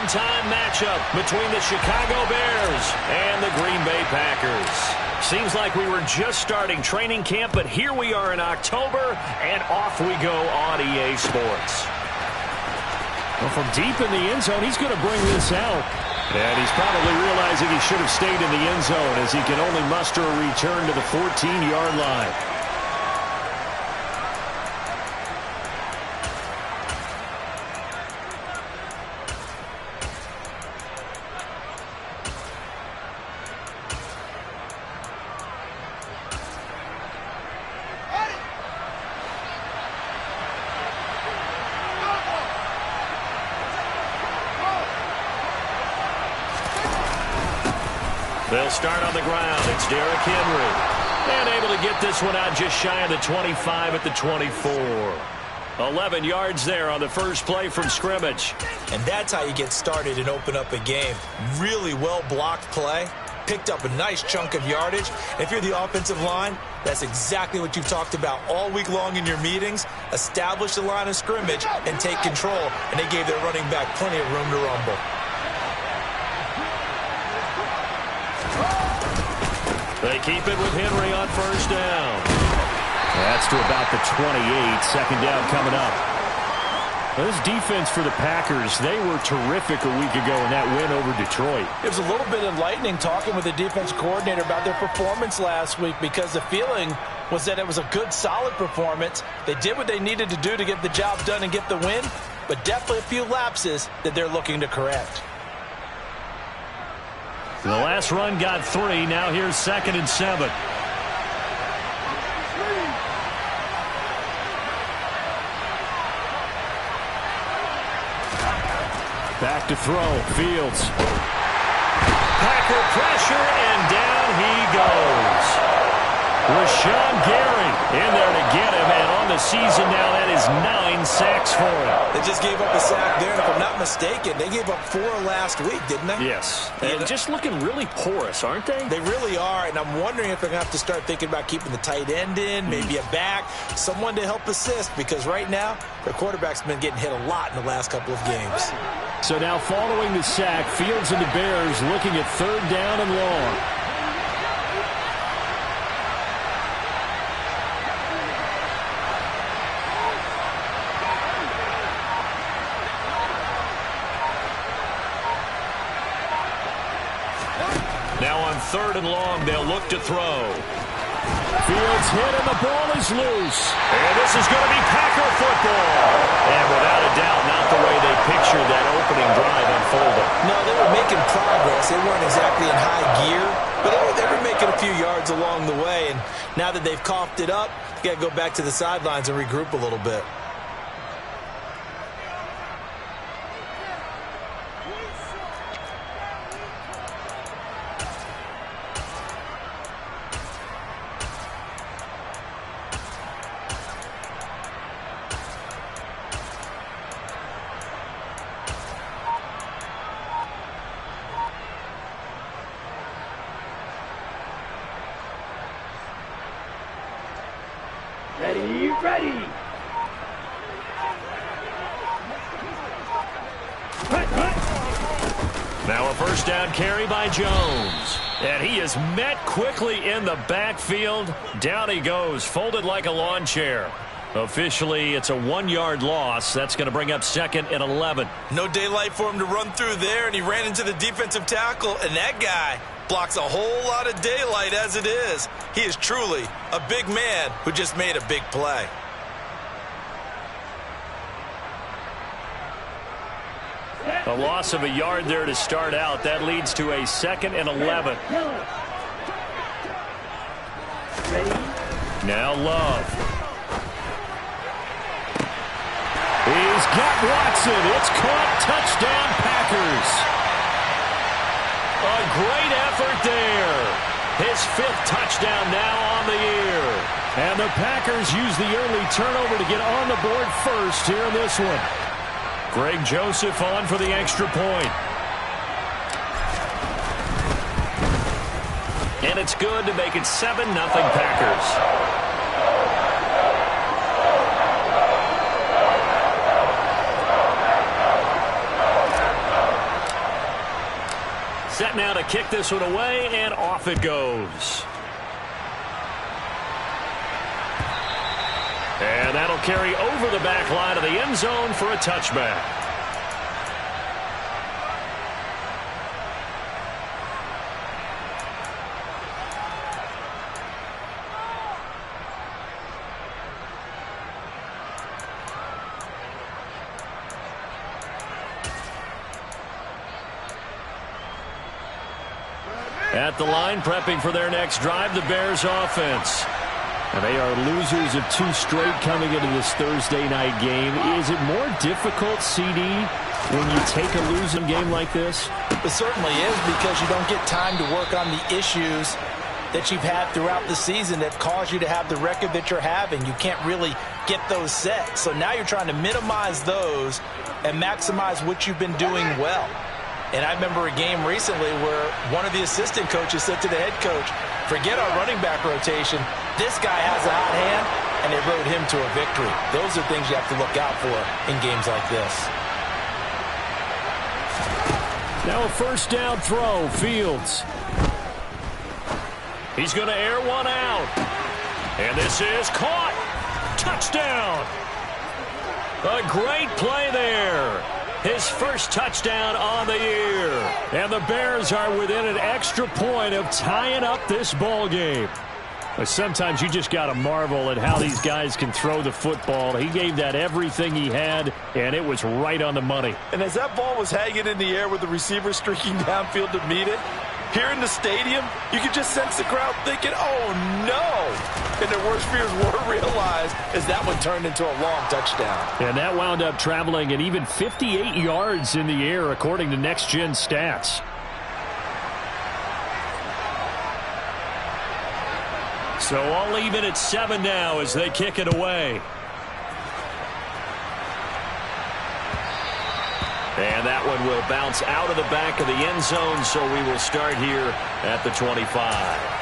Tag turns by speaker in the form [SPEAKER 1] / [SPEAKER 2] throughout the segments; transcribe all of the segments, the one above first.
[SPEAKER 1] primetime matchup between the Chicago Bears and the Green Bay Packers. Seems like we were just starting training camp, but here we are in October, and off we go on EA Sports. Well, from deep in the end zone, he's going to bring this out. And he's probably realizing he should have stayed in the end zone as he can only muster a return to the 14-yard line. They'll start on the ground. It's Derrick Henry. And able to get this one out just shy of the 25 at the 24. 11 yards there on the first play from scrimmage.
[SPEAKER 2] And that's how you get started and open up a game. Really well-blocked play. Picked up a nice chunk of yardage. If you're the offensive line, that's exactly what you've talked about all week long in your meetings. Establish the line of scrimmage and take control. And they gave their running back plenty of room to rumble.
[SPEAKER 1] They keep it with Henry on first down. That's to about the 28. Second down coming up. Well, this defense for the Packers, they were terrific a week ago in that win over Detroit.
[SPEAKER 3] It was a little bit enlightening talking with the defense coordinator about their performance last week because the feeling was that it was a good, solid performance. They did what they needed to do to get the job done and get the win, but definitely a few lapses that they're looking to correct.
[SPEAKER 1] The last run got 3. Now here's 2nd and 7. Back to throw. Fields. Packer pressure, and down he goes. Rashawn Gary in there to get him, and on the season now that is 9 sacks for him.
[SPEAKER 2] They just gave up a sack there, and if I'm not mistaken, they gave up 4 last week, didn't they?
[SPEAKER 1] Yes. And just looking really porous, aren't they?
[SPEAKER 2] They really are, and I'm wondering if they're going to have to start thinking about keeping the tight end in, maybe a back, someone to help assist, because right now, their quarterback's been getting hit a lot in the last couple of games.
[SPEAKER 1] So now following the sack, Fields and the Bears looking at 3rd down and long. Now on 3rd and long, they'll look to throw. Fields hit and the ball is loose. And this is going to be Packer football. And without a doubt, not the way they pictured that opening drive unfolding.
[SPEAKER 2] No, they were making progress. They weren't exactly in high gear, but they were making a few yards along the way. And now that they've coughed it up, you got to go back to the sidelines and regroup a little bit.
[SPEAKER 4] Ready.
[SPEAKER 1] Now a first down carry by Jones. And he is met quickly in the backfield. Down he goes, folded like a lawn chair. Officially, it's a 1-yard loss. That's going to bring up 2nd and 11.
[SPEAKER 2] No daylight for him to run through there, and he ran into the defensive tackle, and that guy blocks a whole lot of daylight as it is. He is truly a big man who just made a big play.
[SPEAKER 1] A loss of a yard there to start out. That leads to a 2nd and 11. Now Love. He's got Watson. It's caught. Touchdown, Packers. A great effort there. His 5th touchdown now on the year. And the Packers use the early turnover to get on the board first here in this one. Greg Joseph on for the extra point. And it's good to make it 7-0 Packers. Set now to kick this one away, and off it goes. And that'll carry over the back line of the end zone for a touchback. At the line, prepping for their next drive, the Bears offense. And they are losers of 2 straight coming into this Thursday night game. Is it more difficult, CD, when you take a losing game like this?
[SPEAKER 3] It certainly is, because you don't get time to work on the issues that you've had throughout the season that cause you to have the record that you're having. You can't really get those set. So now you're trying to minimize those and maximize what you've been doing well. And I remember a game recently where one of the assistant coaches said to the head coach, forget our running back rotation. This guy has a hot hand, and they rode him to a victory. Those are things you have to look out for in games like this.
[SPEAKER 1] Now a first down throw, Fields. He's going to air one out. And this is caught. Touchdown. A great play there. His first touchdown on the year. And the Bears are within an extra point of tying up this ball game. But sometimes you just got to marvel at how these guys can throw the football. He gave that everything he had, and it was right on the money.
[SPEAKER 3] And as that ball was hanging in the air with the receiver streaking downfield to meet it, here in the stadium, you could just sense the crowd thinking, oh, no. And their worst fears were realized as that one turned into a long touchdown.
[SPEAKER 1] And that wound up traveling at even 58 yards in the air, according to Next Gen Stats. So all even at 7 now as they kick it away. And that one will bounce out of the back of the end zone, so we will start here at the 25.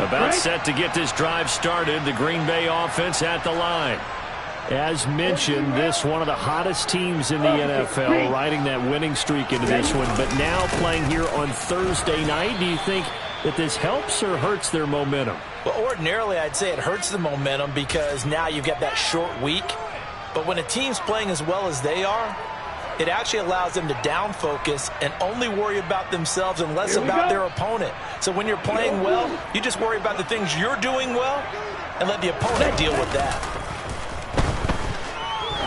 [SPEAKER 1] About set to get this drive started, the Green Bay offense at the line. As mentioned, this one of the hottest teams in the NFL, riding that winning streak into this one, but now playing here on Thursday night. Do you think that this helps or hurts their momentum?
[SPEAKER 3] Well, ordinarily, I'd say it hurts the momentum because now you've got that short week. But when a team's playing as well as they are, it actually allows them to down focus and only worry about themselves and less about their opponent. So when you're playing well, you just worry about the things you're doing well and let the opponent deal with that.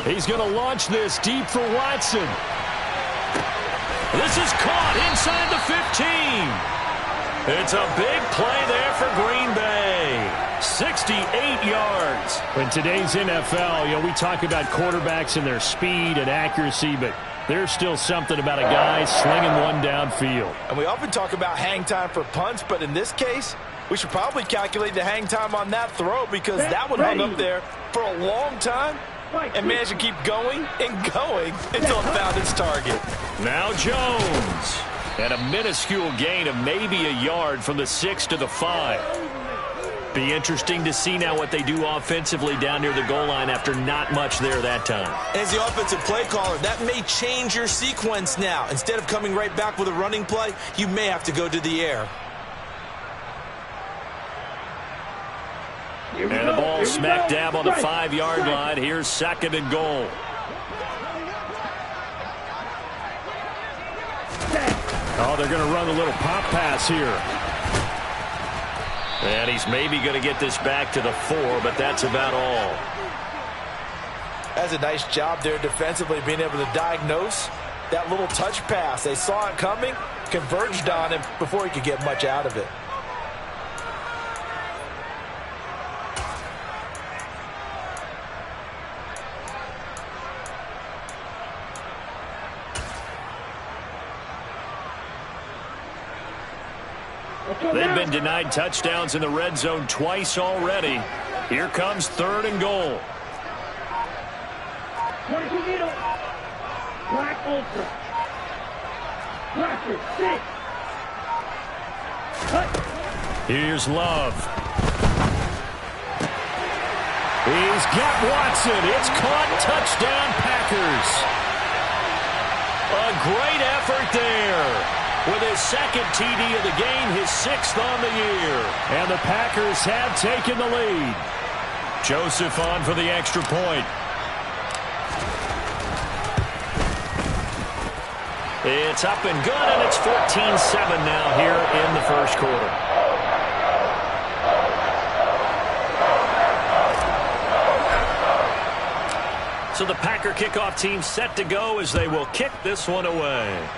[SPEAKER 1] He's going to launch this deep for Watson. This is caught inside the 15. It's a big play there for Green Bay. 68 yards. In today's NFL, we talk about quarterbacks and their speed and accuracy, but there's still something about a guy slinging one downfield.
[SPEAKER 3] And we often talk about hang time for punts, but in this case, we should probably calculate the hang time on that throw because that one hung up there for a long time and managed to keep going and going until it found its target.
[SPEAKER 1] Now Jones. And a minuscule gain of maybe a yard from the 6 to the 5. Be interesting to see now what they do offensively down near the goal line after not much there that time.
[SPEAKER 2] As the offensive play caller, that may change your sequence now. Instead of coming right back with a running play, you may have to go to the air.
[SPEAKER 1] And the ball smack dab on the 5-yard line. Here's 2nd and goal. Oh, they're going to run a little pop pass here. And he's maybe going to get this back to the 4, but that's about all.
[SPEAKER 3] That's a nice job there defensively, being able to diagnose that little touch pass. They saw it coming, converged on him before he could get much out of it.
[SPEAKER 1] They've been denied touchdowns in the red zone twice already. Here comes 3rd and goal.
[SPEAKER 4] 22 needle. Black ultra. Blacker, 6. Cut.
[SPEAKER 1] Here's Love. He's got Watson. It's caught. Touchdown, Packers. A great effort there. With his second TD of the game, his 6th on the year. And the Packers have taken the lead. Joseph on for the extra point. It's up and good, and it's 14-7 now here in the first quarter. So the Packer kickoff team set to go as they will kick this one away.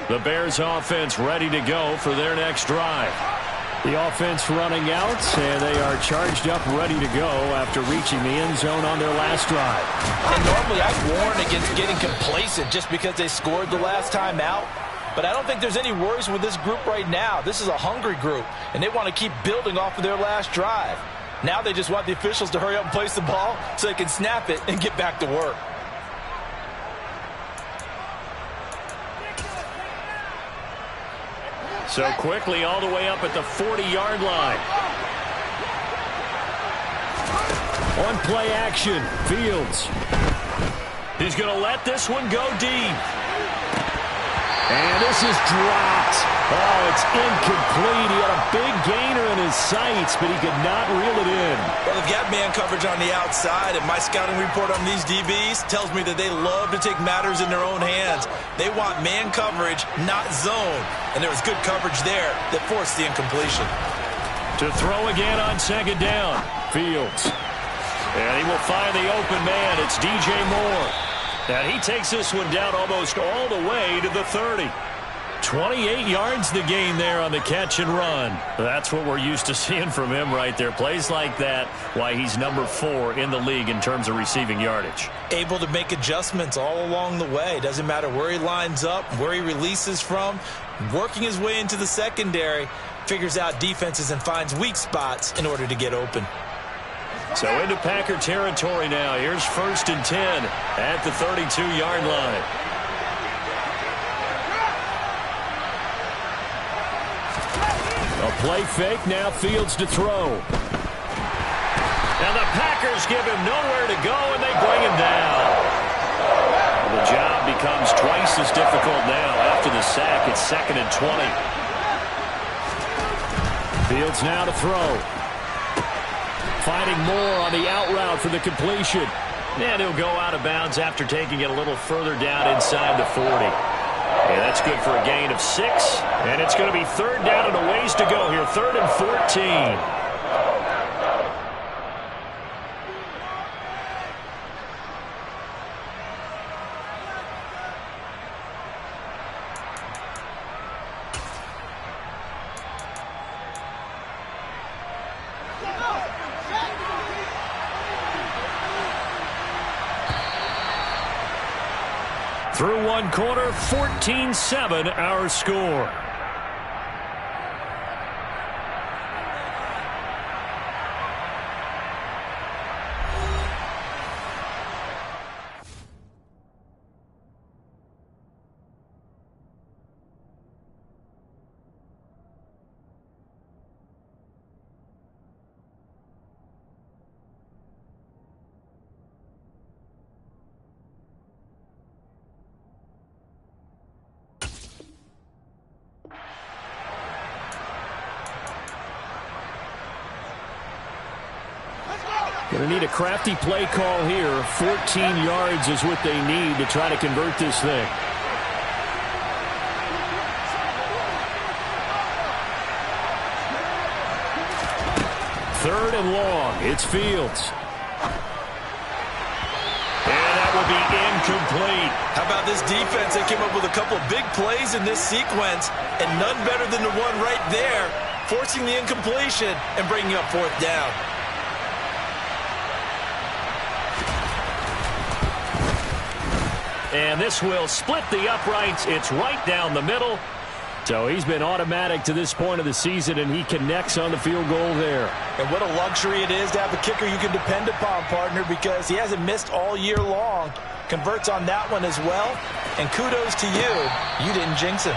[SPEAKER 1] The Bears offense ready to go for their next drive. The offense running out, and they are charged up, ready to go after reaching the end zone on their last drive.
[SPEAKER 3] And normally I warn against getting complacent just because they scored the last time out. But I don't think there's any worries with this group right now. This is a hungry group, and they want to keep building off of their last drive. Now they just want the officials to hurry up and place the ball so they can snap it and get back to work.
[SPEAKER 1] So quickly all the way up at the 40-yard line. On play action, Fields. He's going to let this one go deep. And this is dropped. Oh, it's incomplete. He had a big gainer in his sights, but he could not reel it in.
[SPEAKER 2] Well, they've got man coverage on the outside, and my scouting report on these DBs tells me that they love to take matters in their own hands. They want man coverage, not zone. And there was good coverage there that forced the incompletion.
[SPEAKER 1] To throw again on second down, Fields. And he will find the open man. It's DJ Moore. And he takes this one down almost all the way to the 30. 28 yards the gain there on the catch and run. That's what we're used to seeing from him right there. Plays like that, why he's number 4 in the league in terms of receiving yardage.
[SPEAKER 2] Able to make adjustments all along the way. Doesn't matter where he lines up, where he releases from. Working his way into the secondary, figures out defenses and finds weak spots in order to get open.
[SPEAKER 1] So into Packer territory now. Here's 1st and 10 at the 32-yard line. A play fake, now Fields to throw. And the Packers give him nowhere to go, and they bring him down. The job becomes twice as difficult now after the sack. It's 2nd and 20. Fields now to throw. Finding Moore on the out route for the completion. And he'll go out of bounds after taking it a little further down inside the 40. And that's good for a gain of 6. And it's going to be 3rd down and a ways to go here. 3rd and 14. Through one quarter, 14-7 our score. Going to need a crafty play call here. 14 yards is what they need to try to convert this thing. Third and long. It's Fields. And that will be incomplete.
[SPEAKER 2] How about this defense? They came up with a couple of big plays in this sequence, and none better than the one right there, forcing the incompletion and bringing up 4th down.
[SPEAKER 1] and this will split the uprights. It's right down the middle. So he's been automatic to this point of the season, and he connects on the field goal there.
[SPEAKER 3] And what a luxury it is to have a kicker you can depend upon, partner, because he hasn't missed all year long. Converts on that one as well. And kudos to you. You didn't jinx him.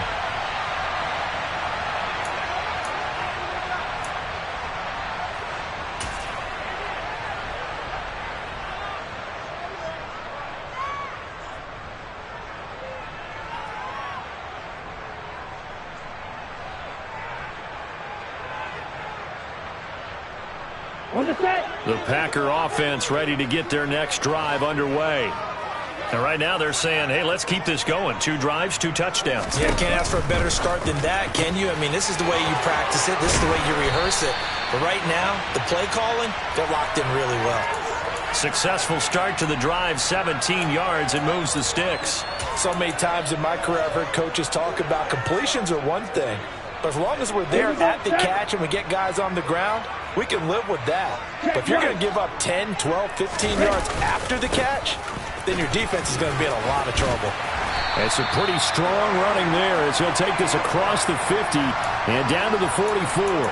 [SPEAKER 4] On the set.
[SPEAKER 1] The Packer offense ready to get their next drive underway. And right now they're saying, hey, let's keep this going. 2 drives, 2 touchdowns.
[SPEAKER 2] Yeah, can't ask for a better start than that, can you? I mean, this is the way you practice it. This is the way you rehearse it. But right now, the play calling, they're locked in really well.
[SPEAKER 1] Successful start to the drive, 17 yards, and moves the sticks.
[SPEAKER 3] So many times in my career I've heard coaches talk about completions are one thing. But as long as we're there at the catch and we get guys on the ground, we can live with that. But if you're going to give up 10, 12, 15 yards after the catch, then your defense is going to be in a lot of trouble.
[SPEAKER 1] It's a pretty strong running there as he'll take this across the 50 and down to the 44.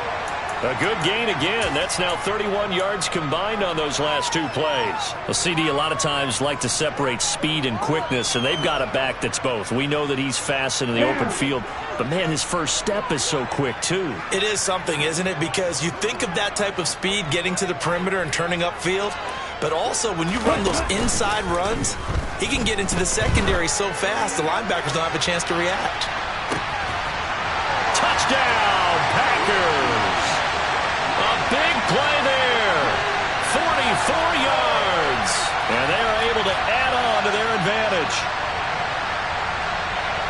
[SPEAKER 1] A good gain again. That's now 31 yards combined on those last 2 plays. A CD a lot of times like to separate speed and quickness, and they've got a back that's both. We know that he's fast into the open field, but, man, his first step is so quick, too.
[SPEAKER 2] It is something, isn't it? Because you think of that type of speed getting to the perimeter and turning upfield, but also when you run those inside runs, he can get into the secondary so fast the linebackers don't have a chance to react.
[SPEAKER 1] Touchdown, Packers! A big play there. 44 yards. And they are able to add on to their advantage.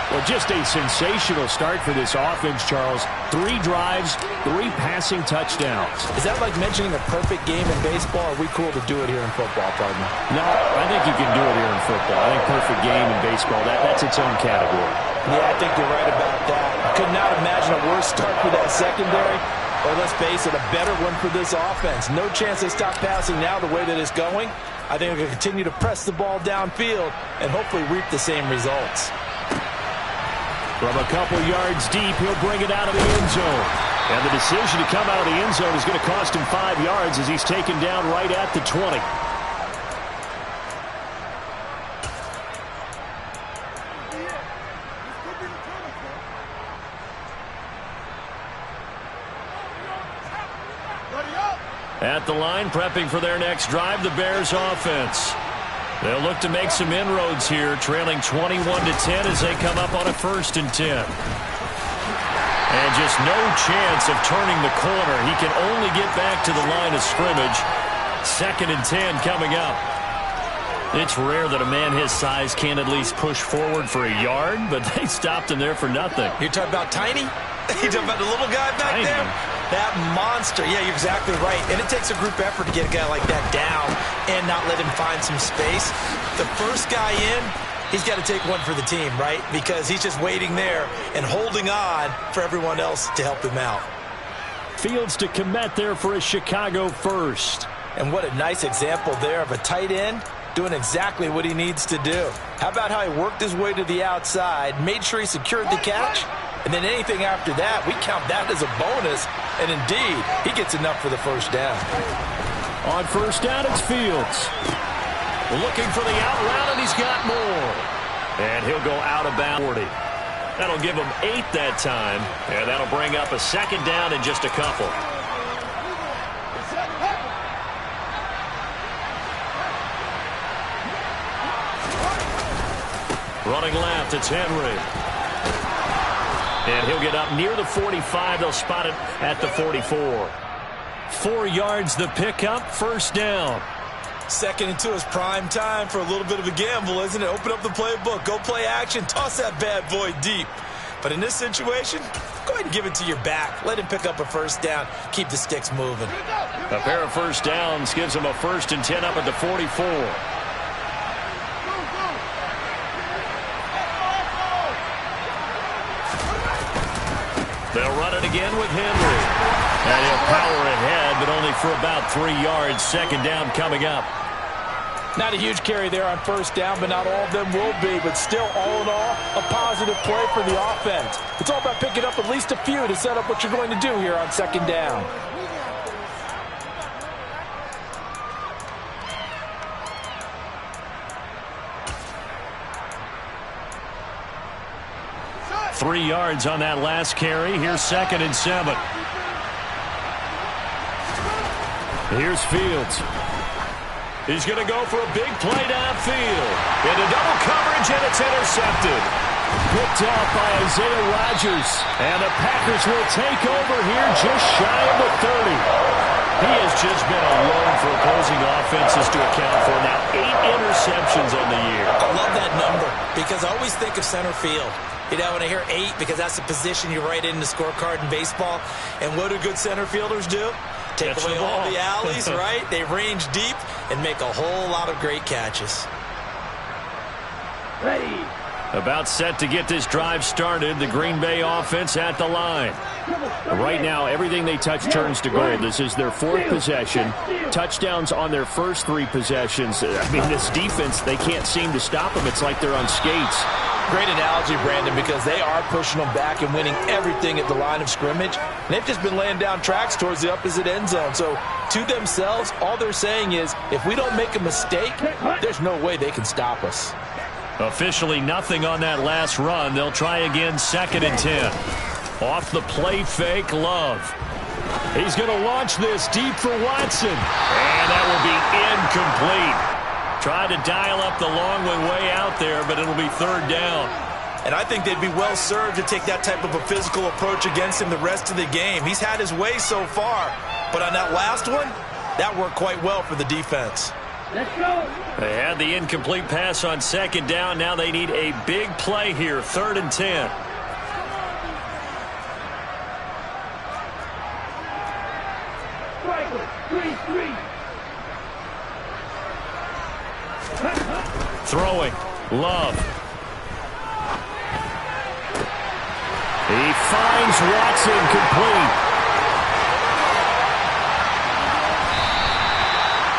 [SPEAKER 1] Well, just a sensational start for this offense, Charles. 3 drives, 3 passing touchdowns.
[SPEAKER 3] Is that like mentioning a perfect game in baseball? Or are we cool to do it here in football, partner?
[SPEAKER 1] No, I think you can do it here in football. I think perfect game in baseball, that's its own category.
[SPEAKER 3] Yeah, I think you're right about that. I could not imagine a worse start for that secondary. Or let's face it, a better one for this offense. No chance they stop passing now the way that it's going. I think they're going to continue to press the ball downfield and hopefully reap the same results.
[SPEAKER 1] From a couple yards deep, he'll bring it out of the end zone. And the decision to come out of the end zone is going to cost him 5 yards as he's taken down right at the 20. At the line, prepping for their next drive, the Bears offense. They'll look to make some inroads here, trailing 21-10 as they come up on a 1st and 10. And just no chance of turning the corner. He can only get back to the line of scrimmage. 2nd and 10 coming up. It's rare that a man his size can't at least push forward for a yard, but they stopped him there for nothing.
[SPEAKER 2] You're talking about Tiny? You're talking about the little guy back
[SPEAKER 1] Tiny.
[SPEAKER 2] there? That monster. Yeah, you're exactly right. And it takes a group effort to get a guy like that down and not let him find some space. The first guy in, he's got to take one for the team, right? Because he's just waiting there and holding on for everyone else to help him out.
[SPEAKER 1] Fields to commit there for a Chicago first.
[SPEAKER 3] And what a nice example there of a tight end doing exactly what he needs to do. How about how he worked his way to the outside, made sure he secured the catch, and then anything after that, we count that as a bonus. And indeed, he gets enough for the first down.
[SPEAKER 1] On first down, it's Fields. Looking for the out route, and he's got more. And he'll go out of bounds. 40. That'll give him 8 that time. And that'll bring up a 2nd down in just a couple. Running left, it's Henry. And he'll get up near the 45. They'll spot it at the 44. 4 yards the pickup, 1st down.
[SPEAKER 2] 2nd and 2 is prime time for a little bit of a gamble, isn't it? Open up the playbook, go play action, toss that bad boy deep. But in this situation, go ahead and give it to your back. Let him pick up a 1st down. Keep the sticks moving.
[SPEAKER 1] A pair of 1st downs gives him a 1st and 10 up at the 44. They'll run it again with Henry. And he'll power ahead, but only for about 3 yards. 2nd down coming up.
[SPEAKER 3] Not a huge carry there on first down, but not all of them will be. But still, all in all, a positive play for the offense. It's all about picking up at least a few to set up what you're going to do here on second down.
[SPEAKER 1] Three yards on that last carry. Here's 2nd and 7. Here's Fields. He's going to go for a big play downfield. Into double coverage, and it's intercepted. Picked off by Isaiah Rodgers. And the Packers will take over here just shy of the 30. He has just been alone for opposing offenses to account for. Now 8 interceptions on the year.
[SPEAKER 2] I love that number because I always think of center field. You know, when I hear 8, because that's the position you write in the scorecard in baseball. And what do good center fielders do? Take away all the alleys, right? They range deep and make a whole lot of great catches.
[SPEAKER 4] Ready.
[SPEAKER 1] About set to get this drive started. The Green Bay offense at the line. Right now, everything they touch turns to gold. This is their 4th possession. Touchdowns on their first 3 possessions. I mean, this defense, they can't seem to stop them. It's like they're on skates.
[SPEAKER 3] Great analogy, Brandon, because they are pushing them back and winning everything at the line of scrimmage. And they've just been laying down tracks towards the opposite end zone. So to themselves, all they're saying is, if we don't make a mistake, there's no way they can stop us.
[SPEAKER 1] Officially nothing on that last run. They'll try again, 2nd and 10. Off the play fake, Love. He's going to launch this deep for Watson. And that will be incomplete. Tried to dial up the long way out there, but it'll be 3rd down.
[SPEAKER 2] And I think they'd be well served to take that type of a physical approach against him the rest of the game. He's had his way so far, but on that last one, that worked quite well for the defense.
[SPEAKER 4] Let's go.
[SPEAKER 1] They had the incomplete pass on 2nd down. Now they need a big play here, 3rd and 10. Throwing. Love. He finds Watson complete.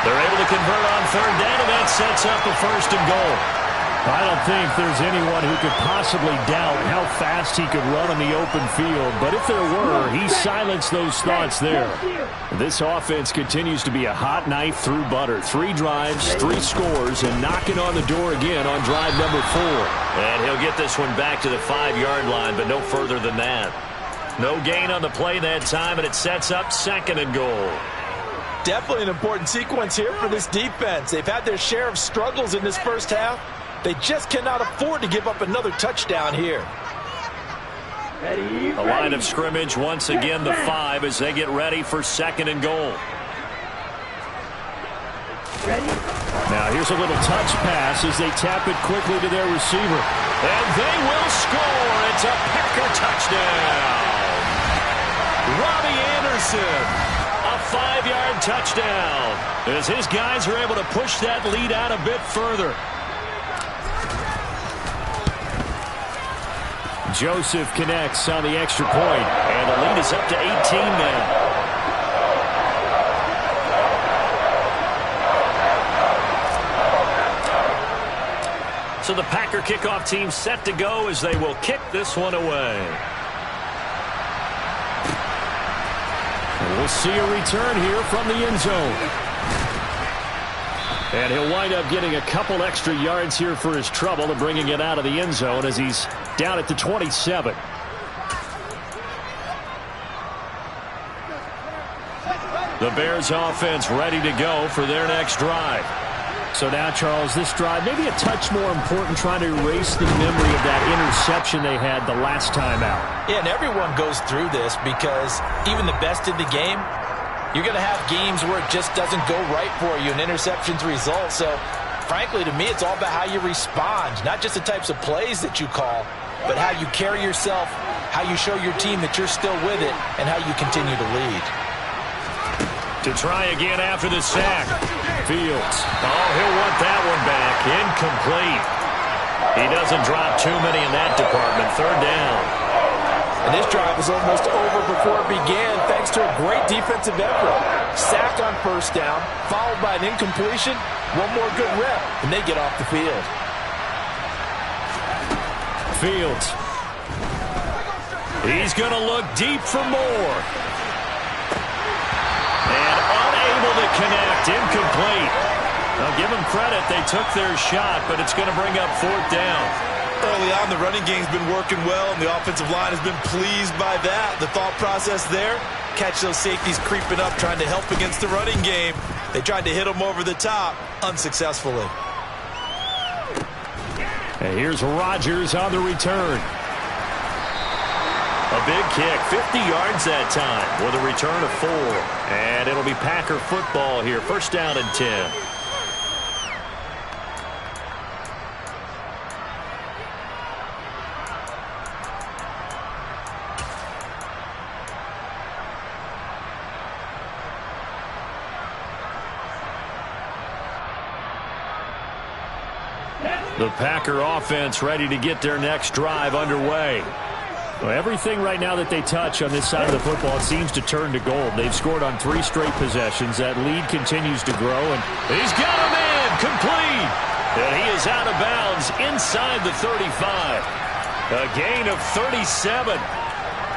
[SPEAKER 1] They're able to convert on 3rd down, and that sets up the 1st and goal. I don't think there's anyone who could possibly doubt how fast he could run on the open field. But if there were, he silenced those thoughts there. This offense continues to be a hot knife through butter. 3 drives, 3 scores, and knocking on the door again on drive number 4. And he'll get this one back to the 5-yard line, but no further than that. No gain on the play that time, and it sets up 2nd and goal.
[SPEAKER 3] Definitely an important sequence here for this defense. They've had their share of struggles in this first half. They just cannot afford to give up another touchdown here.
[SPEAKER 1] A line of scrimmage once again, the 5, as they get ready for 2nd and goal. Now here's a little touch pass as they tap it quickly to their receiver. And they will score. It's a Packer touchdown. Robbie Anderson, a 5-yard touchdown, as his guys are able to push that lead out a bit further. Joseph connects on the extra point, and the lead is up to 18 now. So the Packer kickoff team set to go as they will kick this one away. And we'll see a return here from the end zone. And he'll wind up getting a couple extra yards here for his trouble and bringing it out of the end zone as he's down at the 27. The Bears offense ready to go for their next drive. So now, Charles, this drive maybe a touch more important, trying to erase the memory of that interception they had the last time out.
[SPEAKER 3] Yeah, and everyone goes through this because even the best in the game, you're going to have games where it just doesn't go right for you, and interceptions result. So, frankly, to me, it's all about how you respond, not just the types of plays that you call, but how you carry yourself, how you show your team that you're still with it, and how you continue to lead.
[SPEAKER 1] To try again after the sack. Fields. Oh, he'll want that one back. Incomplete. He doesn't drop too many in that department. 3rd down.
[SPEAKER 3] And this drive was almost over before it began thanks to a great defensive effort. Sack on 1st down, followed by an incompletion, One more good rep, and they get off the field.
[SPEAKER 1] Fields. He's going to look deep for more. And unable to connect. Incomplete. Now, give them credit. They took their shot, but it's going to bring up 4th down.
[SPEAKER 2] Early on, the running game's been working well, and the offensive line has been pleased by that. The thought process there, catch those safeties creeping up, trying to help against the running game. They tried to hit them over the top, unsuccessfully.
[SPEAKER 1] And here's Rodgers on the return. A big kick, 50 yards that time with a return of 4. And it'll be Packer football here, 1st down and 10. The Packer offense ready to get their next drive underway. Well, everything right now that they touch on this side of the football seems to turn to gold. They've scored on 3 straight possessions. That lead continues to grow, and he's got a man complete. And he is out of bounds inside the 35. A gain of 37.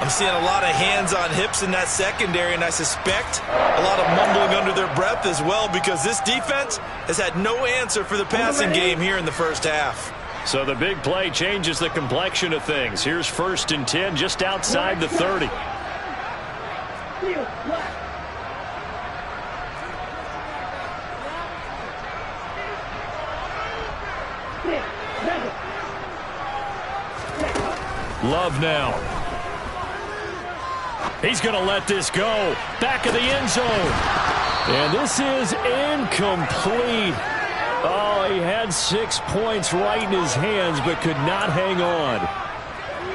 [SPEAKER 2] I'm seeing a lot of hands on hips in that secondary, and I suspect a lot of mumbling under their breath as well, because this defense has had no answer for the passing game here in the first half.
[SPEAKER 1] So the big play changes the complexion of things. Here's 1st and 10 just outside the 30. Love now. He's going to let this go. Back of the end zone. And this is incomplete. Oh, he had 6 points right in his hands, but could not hang on.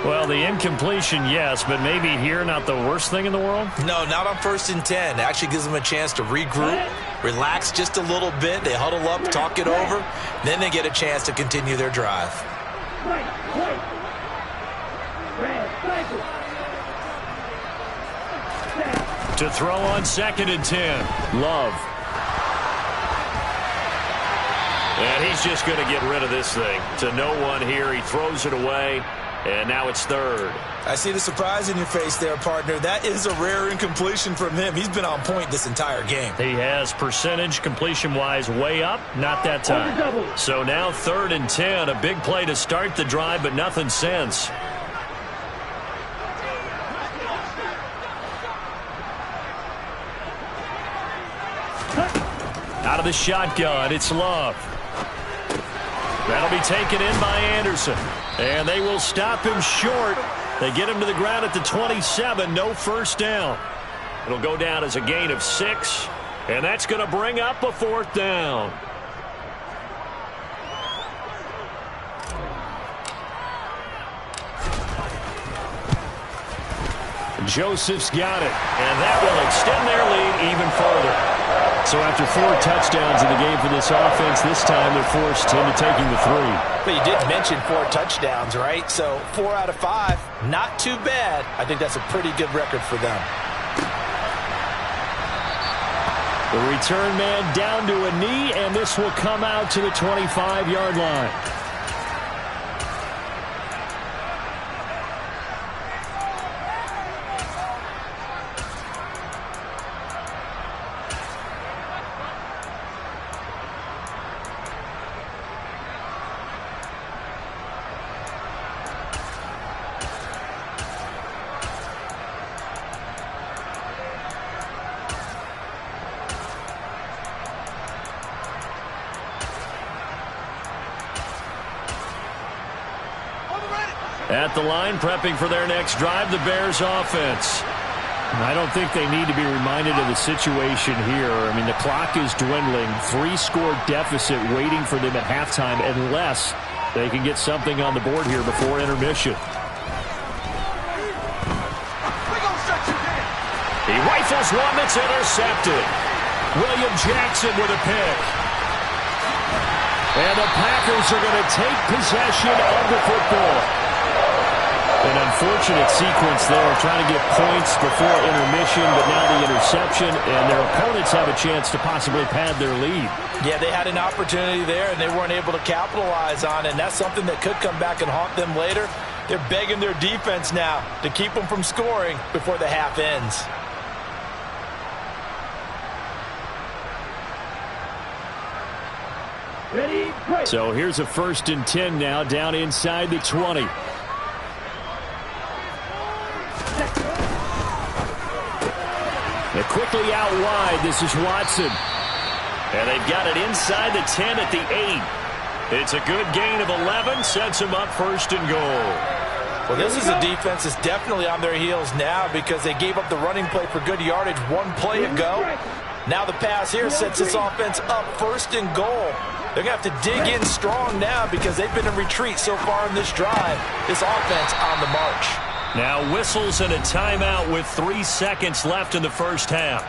[SPEAKER 1] Well, the incompletion, yes, but maybe here not the worst thing in the world?
[SPEAKER 2] No, not on 1st and 10. It actually gives them a chance to regroup, relax just a little bit. They huddle up, talk it over. Then they get a chance to continue their drive.
[SPEAKER 1] To throw on 2nd and 10. Love. And he's just going to get rid of this thing. To no one here. He throws it away. And now it's 3rd.
[SPEAKER 2] I see the surprise in your face there, partner. That is a rare incompletion from him. He's been on point this entire game.
[SPEAKER 1] He has percentage completion-wise way up. Not that time. So now 3rd and 10. A big play to start the drive, but nothing since. Out of the shotgun, it's Love. That'll be taken in by Anderson. And they will stop him short. They get him to the ground at the 27. No 1st down. It'll go down as a gain of 6. And that's going to bring up a 4th down. Joseph's got it. And that will extend their lead even further. So after 4 touchdowns in the game for this offense, this time they're forced into taking the 3.
[SPEAKER 3] But you did mention 4 touchdowns, right? So 4 out of 5, not too bad. I think that's a pretty good record for them.
[SPEAKER 1] The return man down to a knee, and this will come out to the 25-yard line. At the line, prepping for their next drive, the Bears offense. I don't think they need to be reminded of the situation here. I mean, the clock is dwindling. 3-score deficit waiting for them at halftime unless they can get something on the board here before intermission. He rifles one that's intercepted. William Jackson with a pick. And the Packers are going to take possession of the football. An unfortunate sequence there, trying to get points before intermission, but now the interception, and their opponents have a chance to possibly pad their lead.
[SPEAKER 3] Yeah, they had an opportunity there, and they weren't able to capitalize on it, and that's something that could come back and haunt them later. They're begging their defense now to keep them from scoring before the half ends.
[SPEAKER 4] Ready, play.
[SPEAKER 1] So here's a 1st and 10 now, down inside the 20. They're quickly out wide. This is Watson. And they've got it inside the 10 at the 8. It's a good gain of 11, sets them up 1st and goal.
[SPEAKER 3] Well, this is a defense that's definitely on their heels now because they gave up the running play for good yardage one play ago. Now the pass here sets this offense up 1st and goal. They're going to have to dig in strong now because they've been in retreat so far in this drive. This offense on the march.
[SPEAKER 1] Now whistles and a timeout with 3 seconds left in the first half.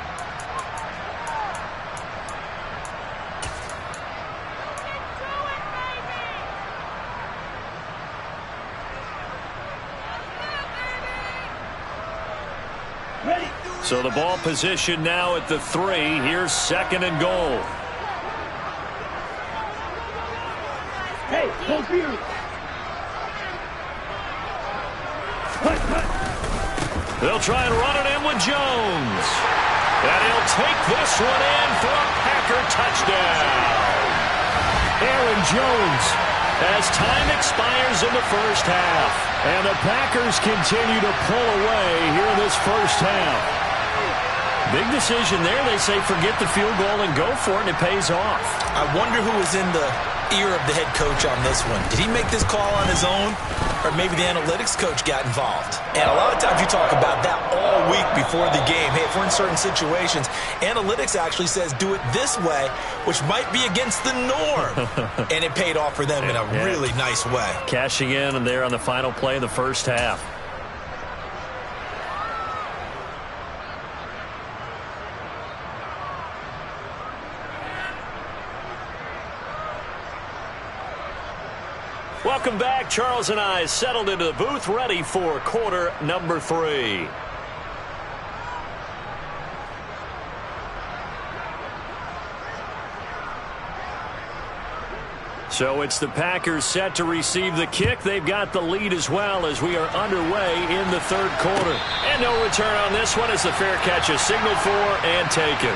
[SPEAKER 1] So the ball position now at the 3. Here's 2nd and goal.
[SPEAKER 4] Hey, confused.
[SPEAKER 1] They'll try and run it in with Jones. And he'll take this one in for a Packer touchdown. Aaron Jones as time expires in the first half. And the Packers continue to pull away here in this first half. Big decision there. They say forget the field goal and go for it, and it pays off.
[SPEAKER 2] I wonder who was in the ear of the head coach on this one. Did he make this call on his own? Or maybe the analytics coach got involved. And a lot of times you talk about that all week before the game. Hey, if we're in certain situations, analytics actually says do it this way, which might be against the norm. And it paid off for them in a really nice way.
[SPEAKER 1] Cashing in and there on the final play of the first half. Welcome back. Charles and I settled into the booth, ready for quarter number 3. So it's the Packers set to receive the kick. They've got the lead as well as we are underway in the 3rd quarter. And no return on this one as the fair catch is signaled for and taken.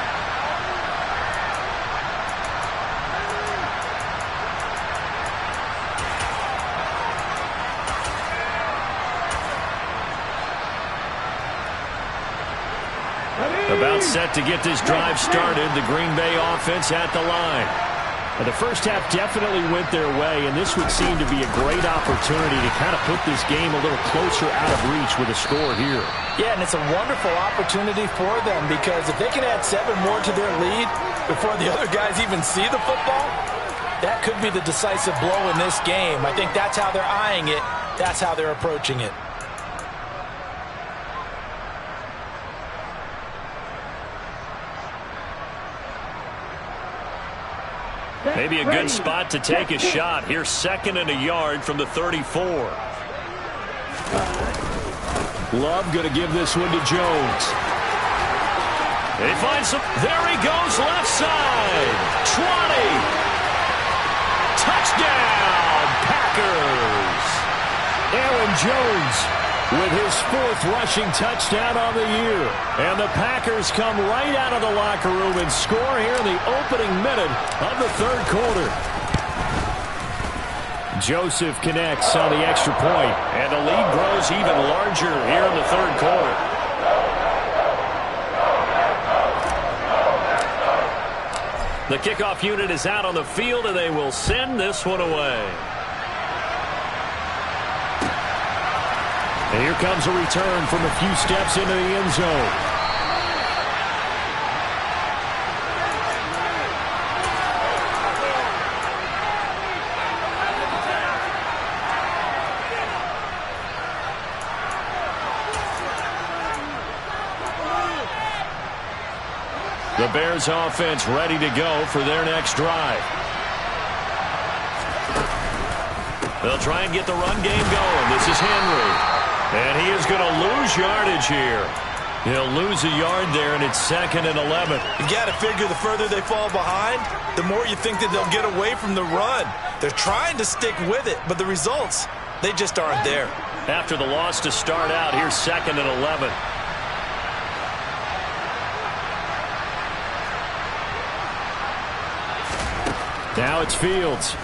[SPEAKER 1] About set to get this drive started. The Green Bay offense at the line. And the first half definitely went their way, and this would seem to be a great opportunity to kind of put this game a little closer out of reach with a score here.
[SPEAKER 3] Yeah, and it's a wonderful opportunity for them because if they can add 7 more to their lead before the other guys even see the football, that could be the decisive blow in this game. I think that's how they're eyeing it. That's how they're approaching it.
[SPEAKER 1] Maybe a good spot to take a shot. Here's 2nd and a yard from the 34. Love going to give this one to Jones. They find some. There he goes, left side. 20. Touchdown, Packers. Aaron Jones with his 4th rushing touchdown on the year. And the Packers come right out of the locker room and score here in the opening minute of the 3rd quarter. Joseph connects on the extra point, and the lead grows even larger here in the 3rd quarter. The kickoff unit is out on the field, and they will send this one away. And here comes a return from a few steps into the end zone. The Bears offense ready to go for their next drive. They'll try and get the run game going. This is Henry. And he is going to lose yardage here. He'll lose a yard there, and it's 2nd and 11.
[SPEAKER 2] You got to figure the further they fall behind, the more you think that they'll get away from the run. They're trying to stick with it, but the results, they just aren't there.
[SPEAKER 1] After the loss to start out, here's 2nd and 11. Now it's Fields.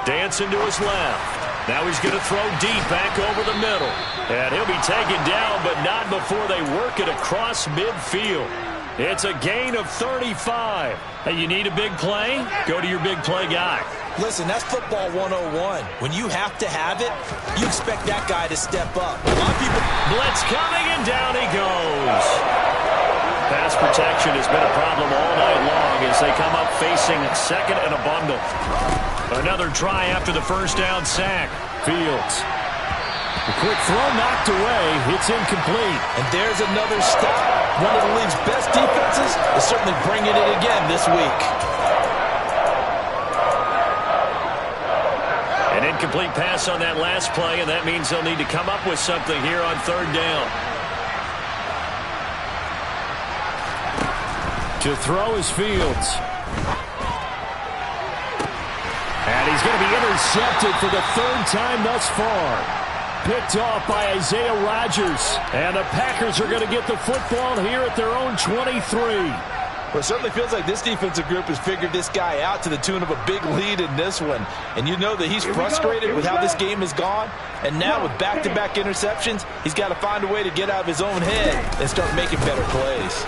[SPEAKER 1] Dancing to his left. Now he's going to throw deep back over the middle. And he'll be taken down, but not before they work it across midfield. It's a gain of 35. Hey, you need a big play? Go to your big play guy.
[SPEAKER 2] Listen, that's football 101. When you have to have it, you expect that guy to step up. A lot of people...
[SPEAKER 1] Blitz coming, and down he goes. Pass protection has been a problem all night long as they come up facing 2nd and a bundle. Another try after the first down sack. Fields. The quick throw knocked away. It's incomplete.
[SPEAKER 2] And there's another stop. One of the league's best defenses is certainly bringing it again this week.
[SPEAKER 1] An incomplete pass on that last play, and that means they'll need to come up with something here on 3rd down. To throw is Fields. And he's going to be intercepted for the 3rd time thus far. Picked off by Isaiah Rodgers. And the Packers are going to get the football here at their own 23.
[SPEAKER 3] Well, it certainly feels like this defensive group has figured this guy out to the tune of a big lead in this one. And you know that he's frustrated with how this game has gone. And now with back-to-back interceptions, he's got to find a way to get out of his own head and start making better plays.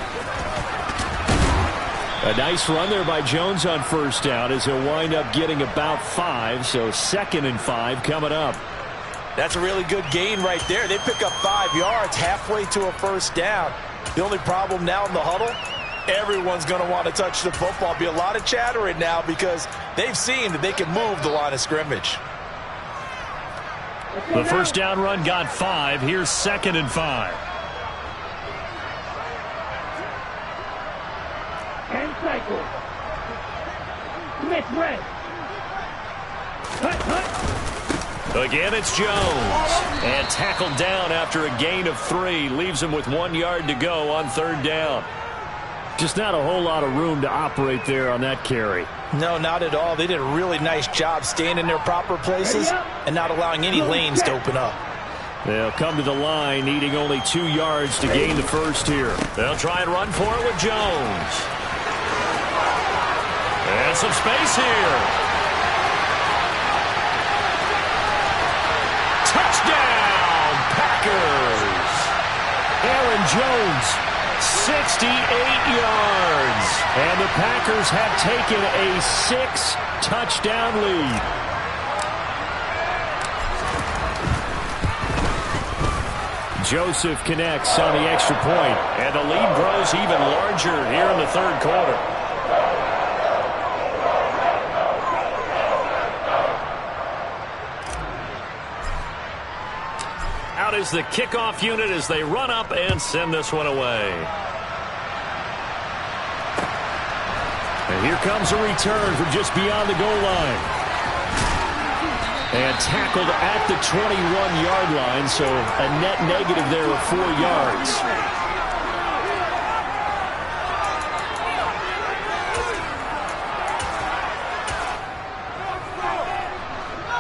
[SPEAKER 1] A nice run there by Jones on 1st down as he'll wind up getting about 5. So 2nd and 5 coming up.
[SPEAKER 3] That's a really good gain right there. They pick up 5 yards halfway to a 1st down. The only problem now in the huddle, everyone's going to want to touch the football. Be a lot of chattering now because they've seen that they can move the line of scrimmage.
[SPEAKER 1] The 1st down run got 5. Here's 2nd and 5.
[SPEAKER 4] And cycle. Smith red.
[SPEAKER 1] Again, it's Jones. And tackled down after a gain of 3. Leaves him with 1 yard to go on 3rd down. Just not a whole lot of room to operate there on that carry.
[SPEAKER 3] No, not at all. They did a really nice job staying in their proper places and not allowing any lanes to open up.
[SPEAKER 1] They'll come to the line, needing only 2 yards to gain the first here. They'll try and run for it with Jones. And some space here. Touchdown, Packers. Aaron Jones, 68 yards. And the Packers have taken a 6-touchdown lead. Joseph connects on the extra point, and the lead grows even larger here in the 3rd quarter. Out is the kickoff unit as they run up and send this one away. And here comes a return from just beyond the goal line. And tackled at the 21-yard line, so a net negative there of 4 yards.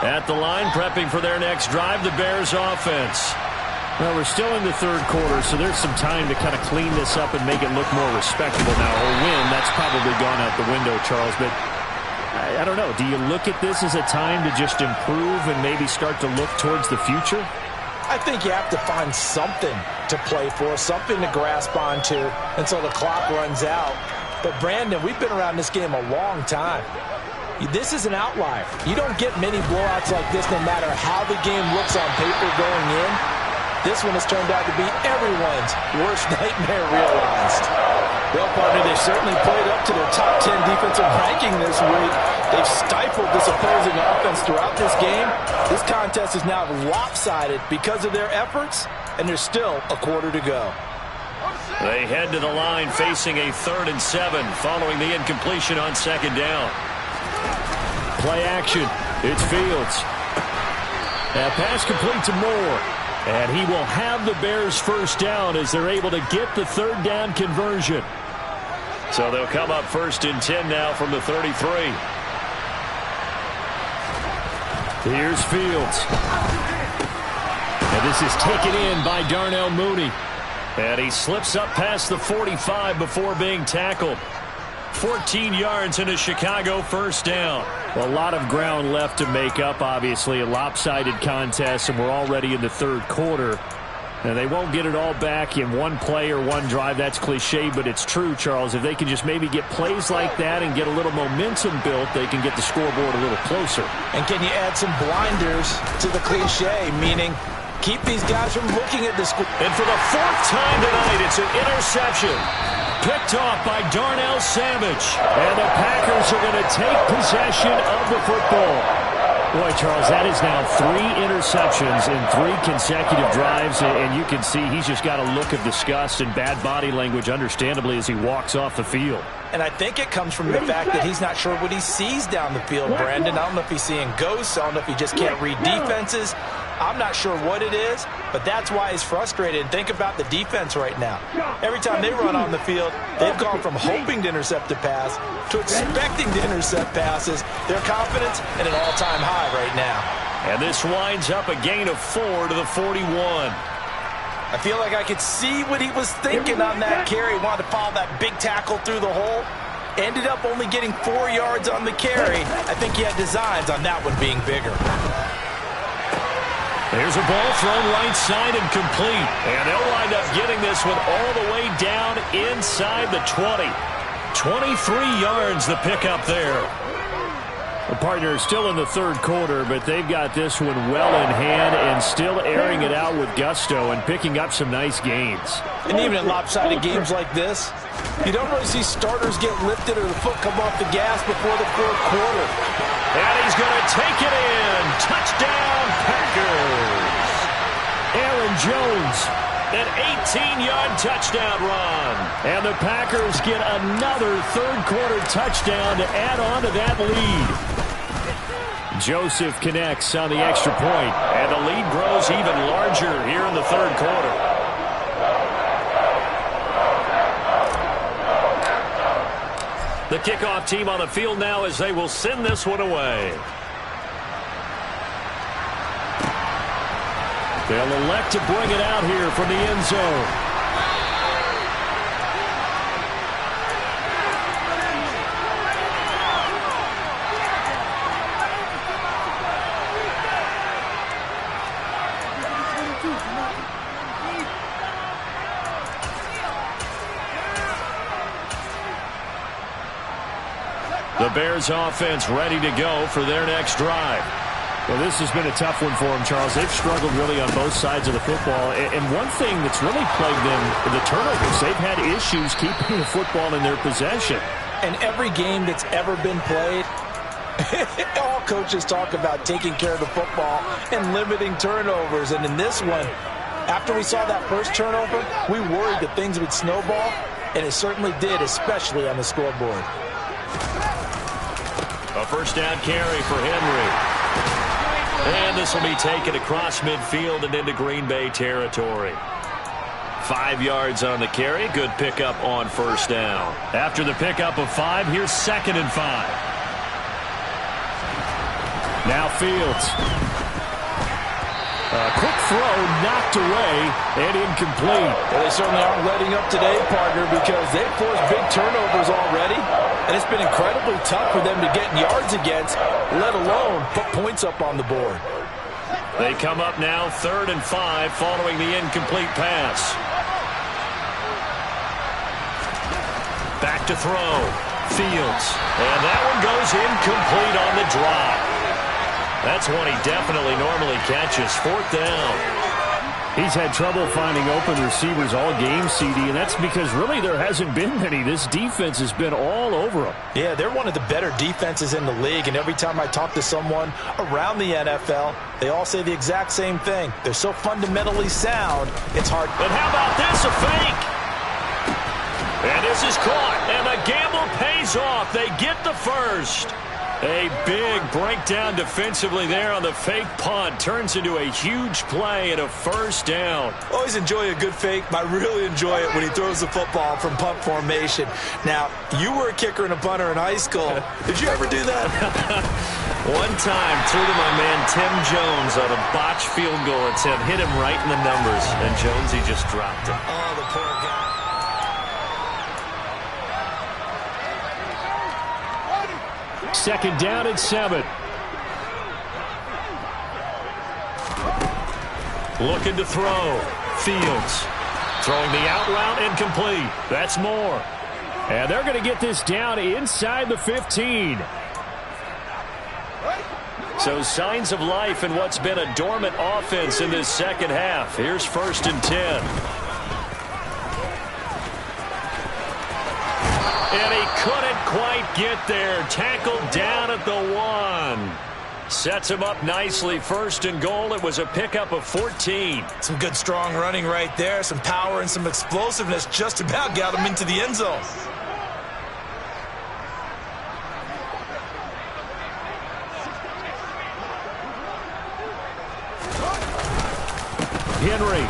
[SPEAKER 1] At the line, prepping for their next drive, the Bears offense. Well, we're still in the 3rd quarter, so there's some time to kind of clean this up and make it look more respectable. Now, a win, that's probably gone out the window, Charles, but I don't know. Do you look at this as a time to just improve and maybe start to look towards the future?
[SPEAKER 3] I think you have to find something to play for, something to grasp onto until the clock runs out. But, Brandon, we've been around this game a long time. This is an outlier. You don't get many blowouts like this no matter how the game looks on paper going in. This one has turned out to be everyone's worst nightmare realized. Well, partner, they certainly played up to their top 10 defensive ranking this week. They've stifled this opposing offense throughout this game. This contest is now lopsided because of their efforts, and there's still a quarter to go.
[SPEAKER 1] They head to the line facing a 3rd and 7 following the incompletion on 2nd down. Play action. It's Fields. That pass complete to Moore. And he will have the Bears first down as they're able to get the third down conversion. So they'll come up 1st and 10 now from the 33. Here's Fields. And this is taken in by Darnell Mooney. And he slips up past the 45 before being tackled. 14 yards in a Chicago first down. A lot of ground left to make up, obviously. A lopsided contest, and we're already in the third quarter. And they won't get it all back in one play or one drive. That's cliche, but it's true, Charles. If they can just maybe get plays like that and get a little momentum built, they can get the scoreboard a little closer.
[SPEAKER 3] And can you add some blinders to the cliche, meaning keep these guys from looking at the score.
[SPEAKER 1] And for the 4th time tonight, it's an interception. Picked off by Darnell Savage. And the Packers are going to take possession of the football. Boy, Charles, that is now 3 interceptions in 3 consecutive drives, and you can see he's just got a look of disgust and bad body language, understandably, as he walks off the field.
[SPEAKER 3] And I think it comes from the fact that he's not sure what he sees down the field, Brandon. I don't know if he's seeing ghosts. I don't know if he just can't read defenses. I'm not sure what it is, but that's why he's frustrated. And think about the defense right now. Every time they run on the field, they've gone from hoping to intercept a pass to expecting to intercept passes. Their confidence at an all-time high right now.
[SPEAKER 1] And this winds up a gain of 4 to the 41.
[SPEAKER 3] I feel like I could see what he was thinking on that carry. He wanted to follow that big tackle through the hole. Ended up only getting 4 yards on the carry. I think he had designs on that one being bigger.
[SPEAKER 1] There's a ball thrown right side and complete. And they'll wind up getting this one all the way down inside the 20. 23 yards the pickup there. The partner is still in the third quarter, but they've got this one well in hand and still airing it out with gusto and picking up some nice gains.
[SPEAKER 3] And even in lopsided games like this, you don't really see starters get lifted or the foot come off the gas before the fourth quarter.
[SPEAKER 1] And he's going to take it in. Touchdown, Packers. Aaron Jones, an 18-yard touchdown run. And the Packers get another third-quarter touchdown to add on to that lead. Joseph connects on the extra point, and the lead grows even larger here in the third quarter. The kickoff team on the field now as they will send this one away. They'll elect to bring it out here from the end zone. The Bears offense ready to go for their next drive. Well, this has been a tough one for them, Charles. They've struggled really on both sides of the football. And one thing that's really plagued them, the turnovers. They've had issues keeping the football in their possession.
[SPEAKER 3] And every game that's ever been played, all coaches talk about taking care of the football and limiting turnovers. And in this one, after we saw that first turnover, we worried that things would snowball, and it certainly did, especially on the scoreboard.
[SPEAKER 1] A first down carry for Henry. And this will be taken across midfield and into Green Bay territory. 5 yards on the carry. Good pickup on first down. After the pickup of 5, here's 2nd and 5. Now Fields. A quick throw knocked away and incomplete.
[SPEAKER 3] Well, they certainly aren't letting up today, partner, because they've forced big turnovers already. And it's been incredibly tough for them to get yards against, let alone put points up on the board.
[SPEAKER 1] They come up now 3rd and 5 following the incomplete pass. Back to throw. Fields. And that one goes incomplete on the drop. That's one he definitely normally catches. 4th down. He's had trouble finding open receivers all game, CD, and that's because really there hasn't been many. This defense has been all over him.
[SPEAKER 3] Yeah, they're one of the better defenses in the league, and every time I talk to someone around the NFL, they all say the exact same thing. They're so fundamentally sound, it's hard.
[SPEAKER 1] But how about this, a fake? And this is caught, and the gamble pays off. They get the first. A big breakdown defensively there on the fake punt. Turns into a huge play and a first down.
[SPEAKER 2] Always enjoy a good fake, but I really enjoy it when he throws the football from punt formation. Now, you were a kicker and a punter in high school. Did you ever do that?
[SPEAKER 1] One time, threw to my man Tim Jones on a botched field goal attempt. Hit him right in the numbers, and Jonesy just dropped it.
[SPEAKER 2] Oh, the poor guy.
[SPEAKER 1] Second down and 7. Looking to throw. Fields throwing the out route incomplete. That's Moore. And they're going to get this down inside the 15. So signs of life in what's been a dormant offense in this second half. Here's 1st and 10. And he couldn't quite get there. Tackled down at the 1. Sets him up nicely. 1st and goal. It was a pickup of 14.
[SPEAKER 2] Some good strong running right there. Some power and some explosiveness just about got him into the end zone.
[SPEAKER 1] Henry.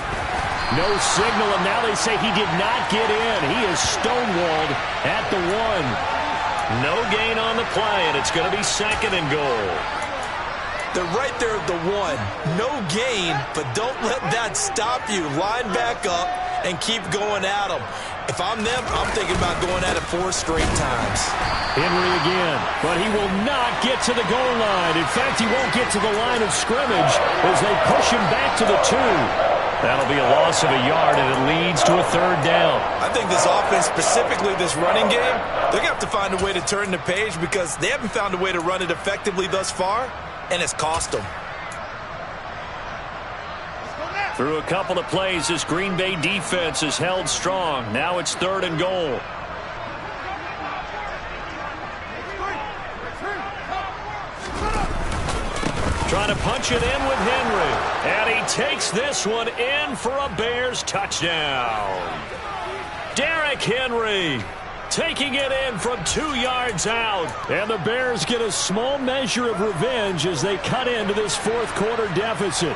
[SPEAKER 1] No signal, and now they say he did not get in. He is stonewalled at the 1. No gain on the play, and it's going to be 2nd and goal.
[SPEAKER 2] They're right there at the 1. No gain, but don't let that stop you. Line back up and keep going at them. If I'm them, I'm thinking about going at it 4 straight times.
[SPEAKER 1] Henry again, but he will not get to the goal line. In fact, he won't get to the line of scrimmage as they push him back to the 2. That'll be a loss of a yard, and it leads to a 3rd down.
[SPEAKER 2] I think this offense, specifically this running game, they're going to have to find a way to turn the page because they haven't found a way to run it effectively thus far, and it's cost them.
[SPEAKER 1] Through a couple of plays, this Green Bay defense is held strong. Now it's 3rd and goal. Trying to punch it in with Henry. And he takes this one in for a Bears touchdown. Derrick Henry taking it in from 2 yards out. And the Bears get a small measure of revenge as they cut into this 4th quarter deficit.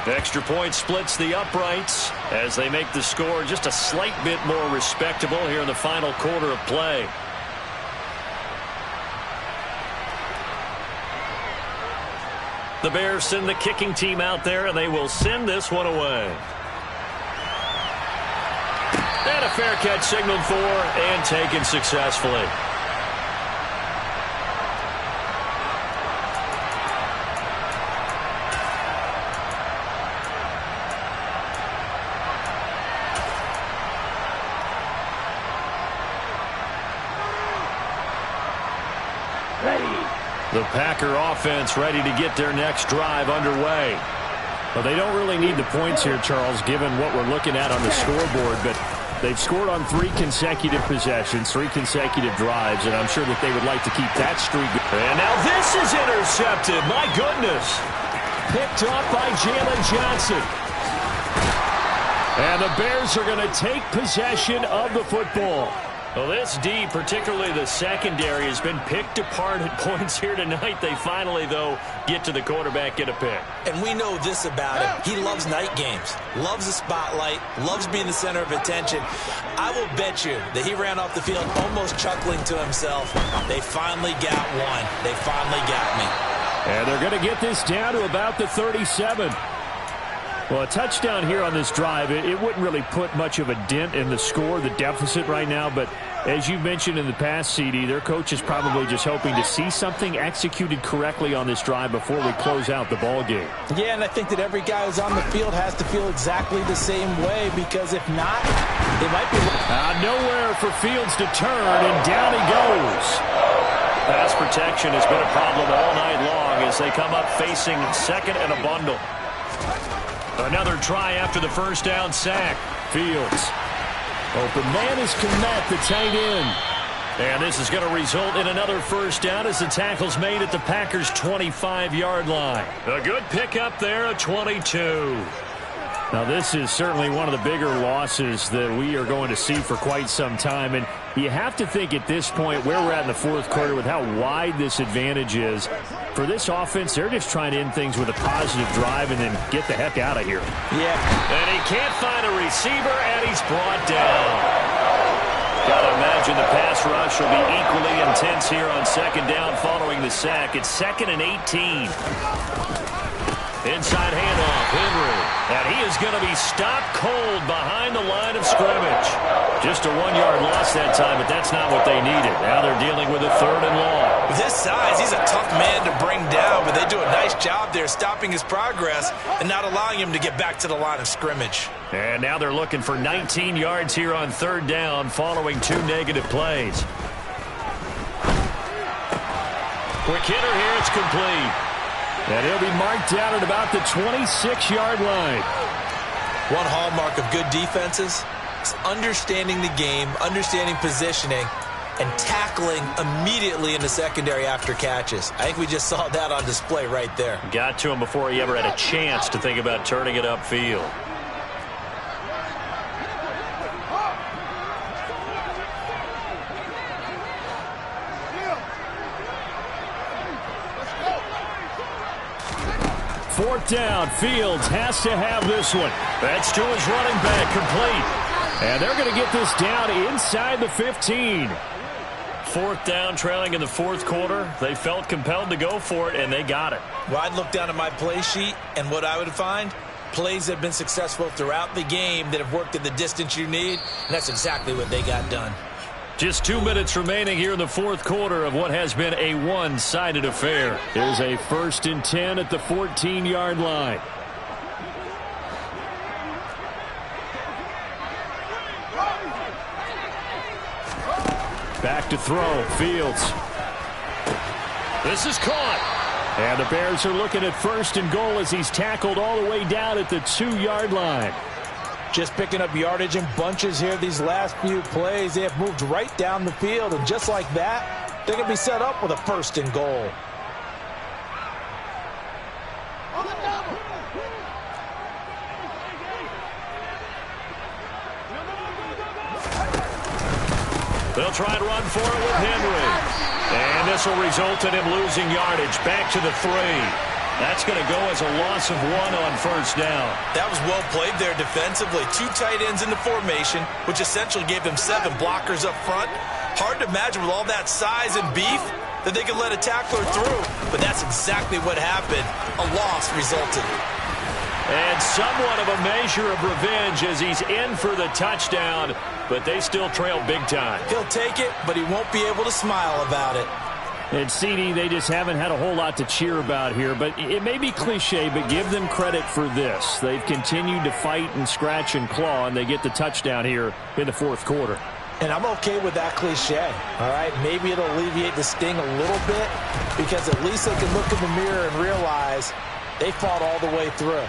[SPEAKER 1] Extra point splits the uprights as they make the score just a slight bit more respectable here in the final quarter of play. The Bears send the kicking team out there, and they will send this one away. And a fair catch signaled for and taken successfully. The Packer offense ready to get their next drive underway. Well, they don't really need the points here, Charles, given what we're looking at on the scoreboard, but they've scored on 3 consecutive possessions, 3 consecutive drives, and I'm sure that they would like to keep that streak. And now this is intercepted. My goodness. Picked off by Jalen Johnson. And the Bears are going to take possession of the football. Well, this D, particularly the secondary, has been picked apart at points here tonight. They finally, though, get to the quarterback, get a pick.
[SPEAKER 2] And we know this about him. He loves night games, loves the spotlight, loves being the center of attention. I will bet you that he ran off the field almost chuckling to himself. They finally got one. They finally got me.
[SPEAKER 1] And they're going to get this down to about the 37. Well, a touchdown here on this drive, it wouldn't really put much of a dent in the score, the deficit right now. But as you mentioned in the past, CD, their coach is probably just hoping to see something executed correctly on this drive before we close out the ball game.
[SPEAKER 3] Yeah, and I think that every guy who's on the field has to feel exactly the same way, because if not, it might be...
[SPEAKER 1] Nowhere for Fields to turn, and down he goes. Pass protection has been a problem all night long as they come up facing 2nd and a bundle. Another try after the first down sack. Fields. Open man is Kmet, the tight end. And this is going to result in another first down as the tackle's made at the Packers' 25-yard line. A good pickup there at 22. Now, this is certainly one of the bigger losses that we are going to see for quite some time. And you have to think at this point where we're at in the fourth quarter with how wide this advantage is. For this offense, they're just trying to end things with a positive drive and then get the heck out of here.
[SPEAKER 3] Yeah.
[SPEAKER 1] And he can't find a receiver, and he's brought down. Got to imagine the pass rush will be equally intense here on second down following the sack. It's 2nd and 18. Inside handoff, Henry. And he is going to be stopped cold behind the line of scrimmage. Just a 1-yard loss that time, but that's not what they needed. Now they're dealing with a 3rd and long.
[SPEAKER 2] With his size, he's a tough man to bring down, but they do a nice job there stopping his progress and not allowing him to get back to the line of scrimmage.
[SPEAKER 1] And now they're looking for 19 yards here on 3rd down following 2 negative plays. Quick hitter here, it's complete. And he'll be marked down at about the 26-yard line.
[SPEAKER 2] One hallmark of good defenses is understanding the game, understanding positioning, and tackling immediately in the secondary after catches. I think we just saw that on display right there.
[SPEAKER 1] Got to him before he ever had a chance to think about turning it upfield. Fourth down, Fields has to have this one. That's to his running back, complete. And they're going to get this down inside the 15. 4th down, trailing in the 4th quarter. They felt compelled to go for it, and they got it.
[SPEAKER 2] Well, I'd look down at my play sheet, and what I would find, plays that have been successful throughout the game that have worked at the distance you need, and that's exactly what they got done.
[SPEAKER 1] Just 2 minutes remaining here in the 4th quarter of what has been a one-sided affair. There's a 1st and 10 at the 14-yard line. Back to throw, Fields. This is caught. And the Bears are looking at 1st and goal as he's tackled all the way down at the 2-yard line.
[SPEAKER 3] Just picking up yardage in bunches here these last few plays. They have moved right down the field, and just like that, they're going to be set up with a 1st and goal.
[SPEAKER 1] They'll try and run for it with Henry. And this will result in him losing yardage. Back to the 3. That's going to go as a loss of 1 on 1st down.
[SPEAKER 2] That was well played there defensively. 2 tight ends in the formation, which essentially gave them 7 blockers up front. Hard to imagine with all that size and beef that they could let a tackler through. But that's exactly what happened. A loss resulted.
[SPEAKER 1] And somewhat of a measure of revenge as he's in for the touchdown, but they still trail big time.
[SPEAKER 2] He'll take it, but he won't be able to smile about it.
[SPEAKER 1] And CD, they just haven't had a whole lot to cheer about here, but it may be cliche, but give them credit for this. They've continued to fight and scratch and claw, and they get the touchdown here in the 4th quarter.
[SPEAKER 3] And I'm okay with that cliche, all right? Maybe it'll alleviate the sting a little bit because at least they can look in the mirror and realize they fought all the way through.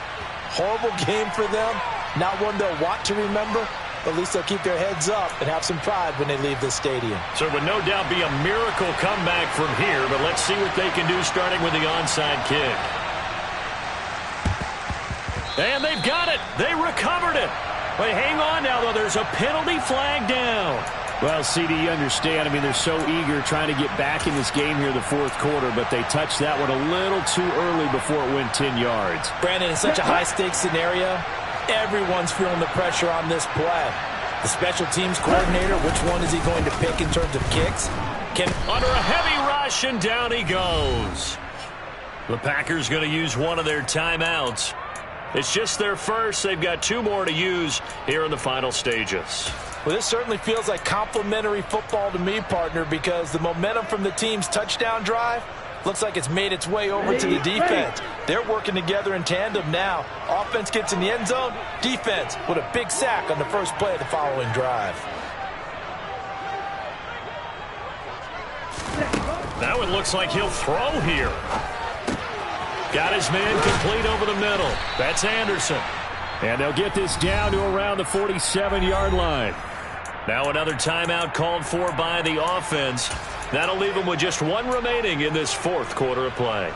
[SPEAKER 3] Horrible game for them, not one they'll want to remember. At least they'll keep their heads up and have some pride when they leave this stadium.
[SPEAKER 1] So it would no doubt be a miracle comeback from here, but let's see what they can do starting with the onside kick. And they've got it. They recovered it. Wait, hang on now, though. There's a penalty flag down. Well, CD, you understand. I mean, they're so eager trying to get back in this game here in the 4th quarter, but they touched that one a little too early before it went 10 yards.
[SPEAKER 3] Brandon, in such a high-stakes scenario, everyone's feeling the pressure on this play. The special teams coordinator, which one is he going to pick in terms of kicks?
[SPEAKER 1] Under a heavy rush, and down he goes. The Packers going to use one of their timeouts. It's just their first. They've got 2 more to use here in the final stages.
[SPEAKER 3] Well, this certainly feels like complimentary football to me, partner, because the momentum from the team's touchdown drive looks like it's made its way over to the defense. They're working together in tandem now. Offense gets in the end zone. Defense with a big sack on the first play of the following drive.
[SPEAKER 1] That one looks like he'll throw here. Got his man complete over the middle. That's Anderson. And they'll get this down to around the 47-yard line. Now another timeout called for by the offense. That'll leave them with just 1 remaining in this 4th quarter of play.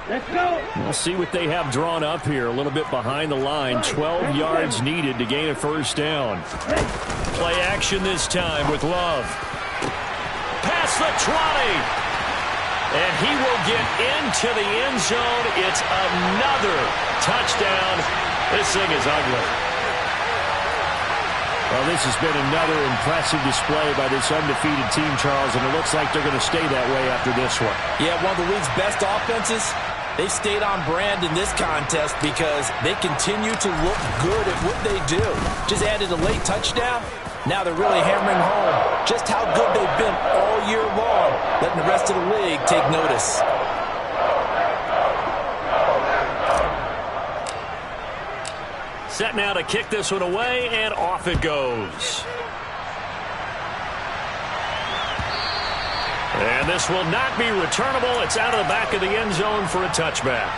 [SPEAKER 4] Let's go.
[SPEAKER 1] We'll see what they have drawn up here. A little bit behind the line. 12 yards needed to gain a first down. Play action this time with Love. Past the 20. And he will get into the end zone. It's another touchdown. This thing is ugly. Well, this has been another impressive display by this undefeated team, Charles, and it looks like they're going to stay that way after this one.
[SPEAKER 3] Yeah, one of the league's best offenses. They've stayed on brand in this contest because they continue to look good at what they do. Just added a late touchdown. Now they're really hammering home just how good they've been all year long, letting the rest of the league take notice.
[SPEAKER 1] Set now to kick this one away, and off it goes. And this will not be returnable. It's out of the back of the end zone for a touchback.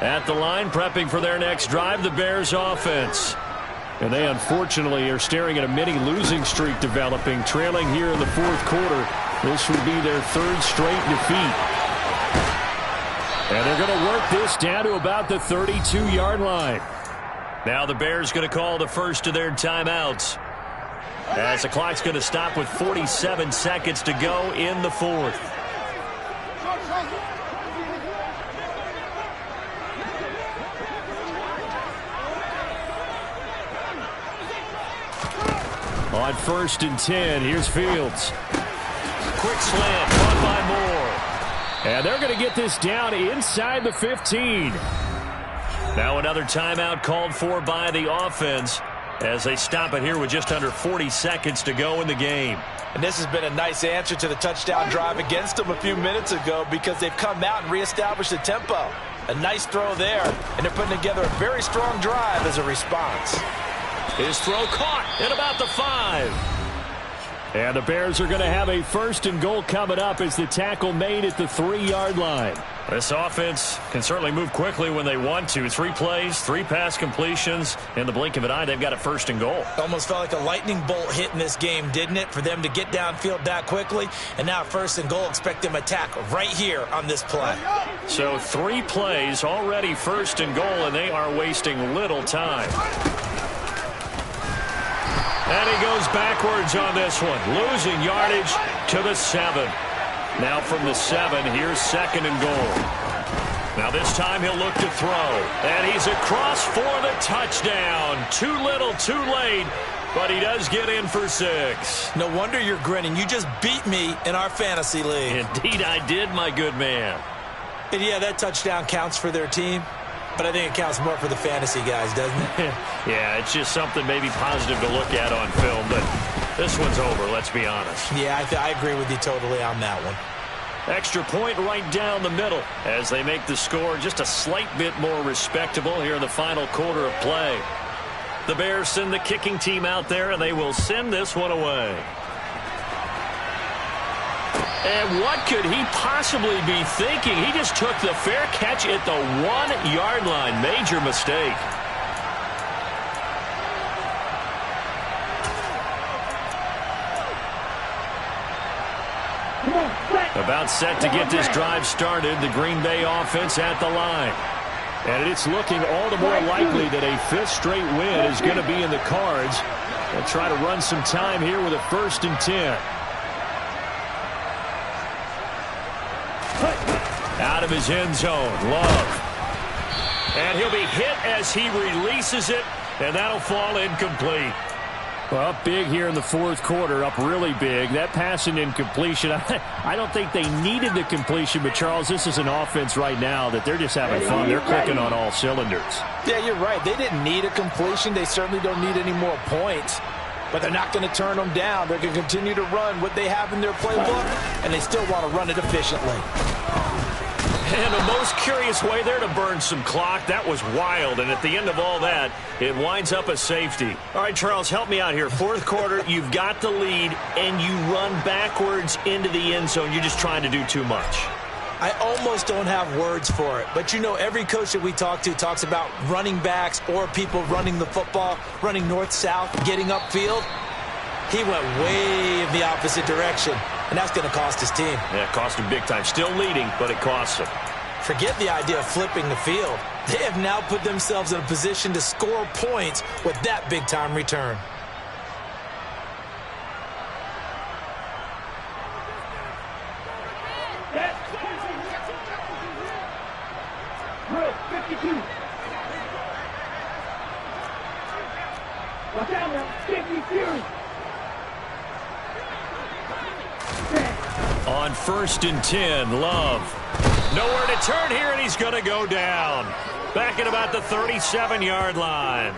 [SPEAKER 1] At the line, prepping for their next drive, the Bears offense. And they unfortunately are staring at a mini losing streak developing, trailing here in the fourth quarter. This would be their third straight defeat. And they're going to work this down to about the 32-yard line. Now the Bears going to call the first of their timeouts, as the clock's going to stop with 47 seconds to go in the fourth. On 1st and 10, here's Fields. Quick slam, caught by Moore. And they're going to get this down inside the 15. Now another timeout called for by the offense as they stop it here with just under 40 seconds to go in the game.
[SPEAKER 3] And this has been a nice answer to the touchdown drive against them a few minutes ago because they've come out and reestablished the tempo. A nice throw there, and they're putting together a very strong drive as a response.
[SPEAKER 1] His throw caught at about the 5. And the Bears are going to have a 1st and goal coming up as the tackle made at the 3-yard line. This offense can certainly move quickly when they want to. 3 plays, 3 pass completions. In the blink of an eye, they've got a 1st and goal.
[SPEAKER 2] Almost felt like a lightning bolt hit in this game, didn't it? For them to get downfield that quickly. And now 1st and goal, expect them to attack right here on this play.
[SPEAKER 1] So 3 plays, already 1st and goal, and they are wasting little time. And he goes backwards on this one, losing yardage to the 7. Now from the 7, here's 2nd and goal. Now this time he'll look to throw. And he's across for the touchdown. Too little, too late, but he does get in for 6.
[SPEAKER 2] No wonder you're grinning. You just beat me in our fantasy league.
[SPEAKER 1] Indeed I did, my good man.
[SPEAKER 2] And yeah, that touchdown counts for their team. But I think it counts more for the fantasy guys, doesn't it?
[SPEAKER 1] Yeah, it's just something maybe positive to look at on film, but this one's over, let's be honest.
[SPEAKER 2] Yeah, I agree with you totally on that one.
[SPEAKER 1] Extra point right down the middle as they make the score just a slight bit more respectable here in the final quarter of play. The Bears send the kicking team out there, and they will send this one away. And what could he possibly be thinking? He just took the fair catch at the 1-yard line. Major mistake. About set to get this drive started. The Green Bay offense at the line. And it's looking all the more likely that a 5th straight win is going to be in the cards. They'll try to run some time here with a 1st and 10. Out of his end zone, Love. And he'll be hit as he releases it, and that'll fall incomplete. Well, up big here in the fourth quarter, up really big. That pass and incompletion, I don't think they needed the completion, but Charles, this is an offense right now that they're just having fun. They're clicking on all cylinders.
[SPEAKER 3] Yeah, you're right. They didn't need a completion. They certainly don't need any more points. But they're not going to turn them down. They're going to continue to run what they have in their playbook, and they still want to run it efficiently.
[SPEAKER 1] And the most curious way there to burn some clock. That was wild, and at the end of all that, it winds up a safety. All right, Charles, help me out here. Fourth quarter, you've got the lead, and you run backwards into the end zone. You're just trying to do too much.
[SPEAKER 2] I almost don't have words for it. But, you know, every coach that we talk to talks about running backs or people running the football, running north-south, getting upfield. He went way in the opposite direction, and that's going to cost his team.
[SPEAKER 1] Yeah, it cost him big time. Still leading, but it costs him.
[SPEAKER 2] Forget the idea of flipping the field. They have now put themselves in a position to score points with that big-time return.
[SPEAKER 4] Drill 52. Watch out now. Safety Fury.
[SPEAKER 1] On 1st and 10, Love. Nowhere to turn here, and he's going to go down. Back at about the 37-yard line.